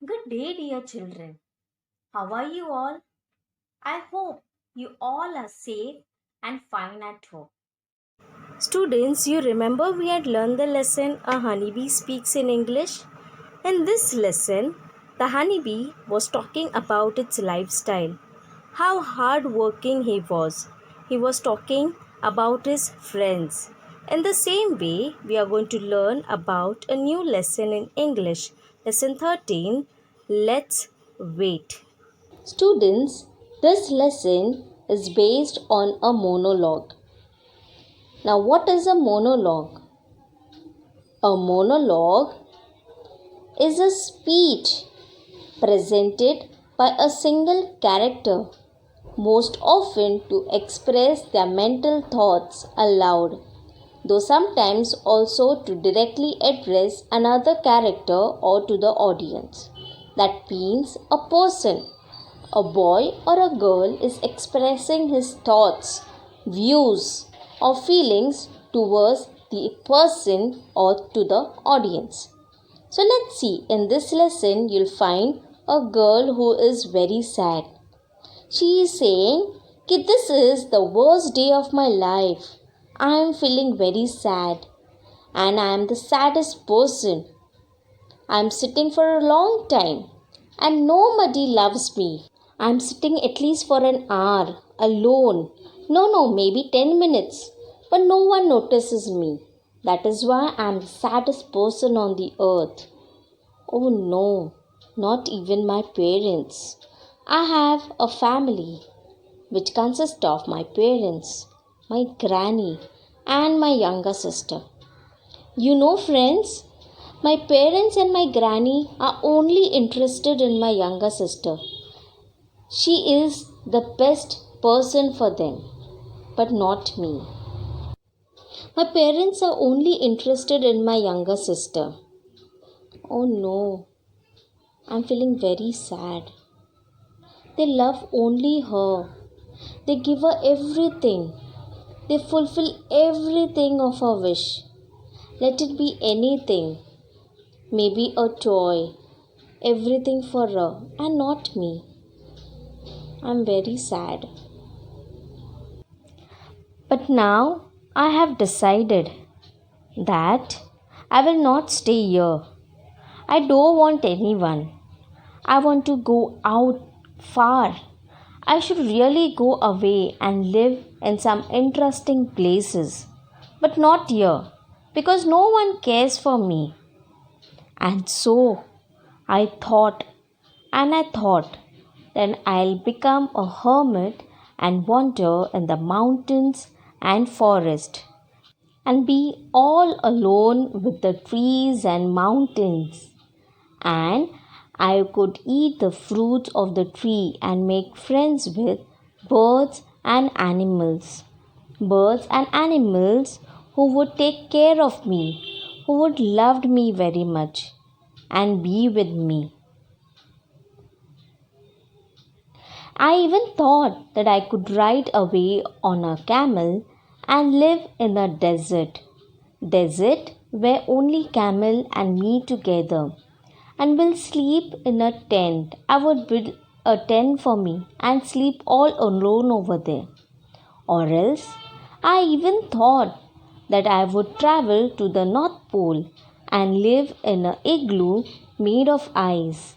Good day, dear children. How are you all? I hope you all are safe and fine at home. Students, you remember we had learned the lesson A Honeybee Speaks in English? In this lesson, the honeybee was talking about its lifestyle, how hardworking he was. He was talking about his friends. In the same way, we are going to learn about a new lesson in English. Lesson 13, Let's Wait. Students, this lesson is based on a monologue. Now, what is a monologue? A monologue is a speech presented by a single character, most often to express their mental thoughts aloud, though sometimes also to directly address another character or to the audience. That means a person, a boy or a girl, is expressing his thoughts, views, or feelings towards the person or to the audience. So let's see, in this lesson, you'll find a girl who is very sad. She is saying, "Ki this is the worst day of my life. I am feeling very sad and I am the saddest person. I am sitting for a long time and nobody loves me. I am sitting at least for an hour alone. No, maybe 10 minutes, but no one notices me. That is why I am the saddest person on the earth. Oh no, not even my parents. I have a family which consists of my parents, my granny, and my younger sister. You know, friends, my parents and my granny are only interested in my younger sister. She is the best person for them, but not me. My parents are only interested in my younger sister. Oh no, I'm feeling very sad. They love only her. They give her everything. They fulfill everything of her wish. Let it be anything. Maybe a toy. Everything for her and not me. I'm very sad. But now I have decided that I will not stay here. I don't want anyone. I want to go out far. I should really go away and live in some interesting places. But not here because no one cares for me. And so I thought, then I'll become a hermit and wander in the mountains and forest and be all alone with the trees and mountains. And I could eat the fruits of the tree and make friends with birds and animals. Birds and animals who would take care of me, who would love me very much and be with me. I even thought that I could ride away on a camel and live in a desert where only camel and me together, and will sleep in a tent. I would build a tent for me and sleep all alone over there. Or else, I even thought that I would travel to the North Pole and live in an igloo made of ice.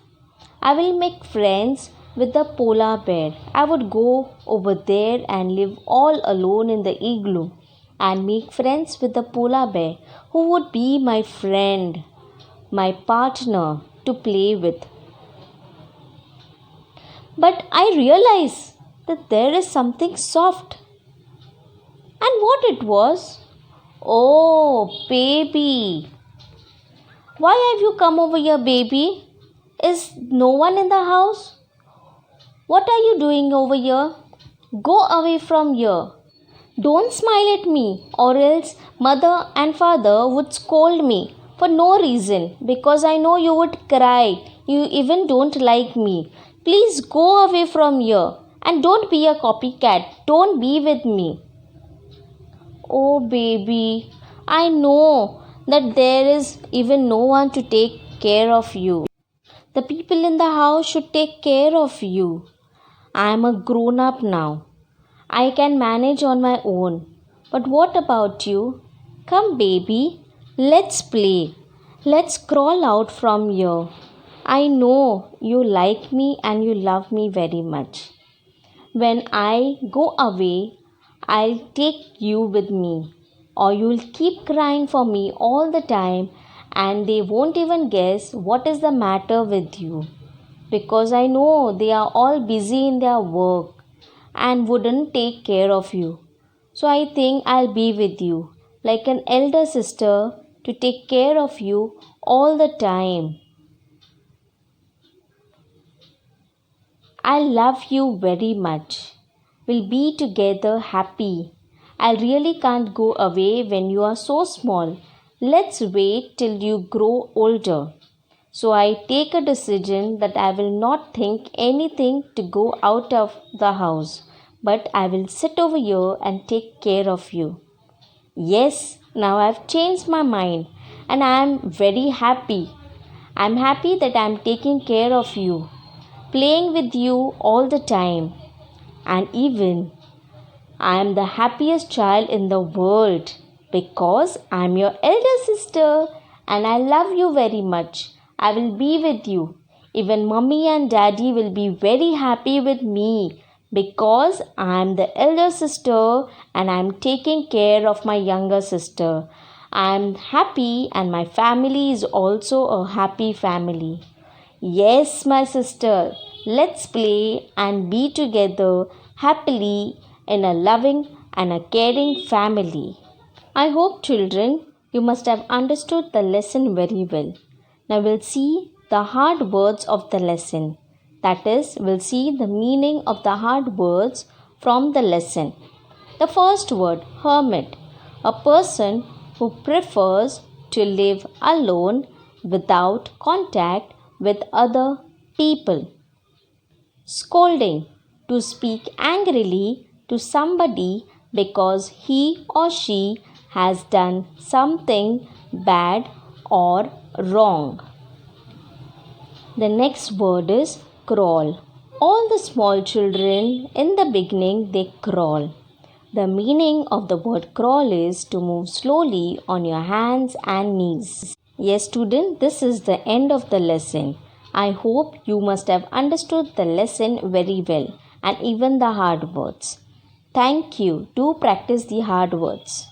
I will make friends with the polar bear. I would go over there and live all alone in the igloo and make friends with the polar bear who would be my friend, my partner to play with. But I realize that there is something soft. And what it was? Oh, baby. Why have you come over here, baby? Is no one in the house? What are you doing over here? Go away from here. Don't smile at me, or else mother and father would scold me for no reason because I know you would cry. You even don't like me. Please go away from here and don't be a copycat. Don't be with me. Oh, baby, I know that there is even no one to take care of you. The people in the house should take care of you. I am a grown up now. I can manage on my own. But what about you? Come, baby, let's play. Let's crawl out from here. I know you like me and you love me very much. When I go away, I'll take you with me, or you'll keep crying for me all the time, and they won't even guess what is the matter with you because I know they are all busy in their work and wouldn't take care of you. So I think I'll be with you like an elder sister to take care of you all the time. I love you very much. We'll be together happy. I really can't go away when you are so small. Let's wait till you grow older. So I take a decision that I will not think anything to go out of the house, but I will sit over here and take care of you. Yes, now I've changed my mind and I am very happy. I'm happy that I'm taking care of you, playing with you all the time, and even I am the happiest child in the world because I am your elder sister and I love you very much. I will be with you. Even mommy and daddy will be very happy with me because I am the elder sister and I am taking care of my younger sister. I am happy and my family is also a happy family. Yes, my sister, let's play and be together happily in a loving and a caring family. I hope, children, you must have understood the lesson very well. Now we'll see the hard words of the lesson. That is, we'll see the meaning of the hard words from the lesson. The first word, hermit, a person who prefers to live alone without contact with other people. Scolding, to speak angrily to somebody because he or she has done something bad or wrong. The next word is crawl. All the small children in the beginning they crawl. The meaning of the word crawl is to move slowly on your hands and knees. Yes, student, this is the end of the lesson. I hope you must have understood the lesson very well and even the hard words. Thank you. Do practice the hard words.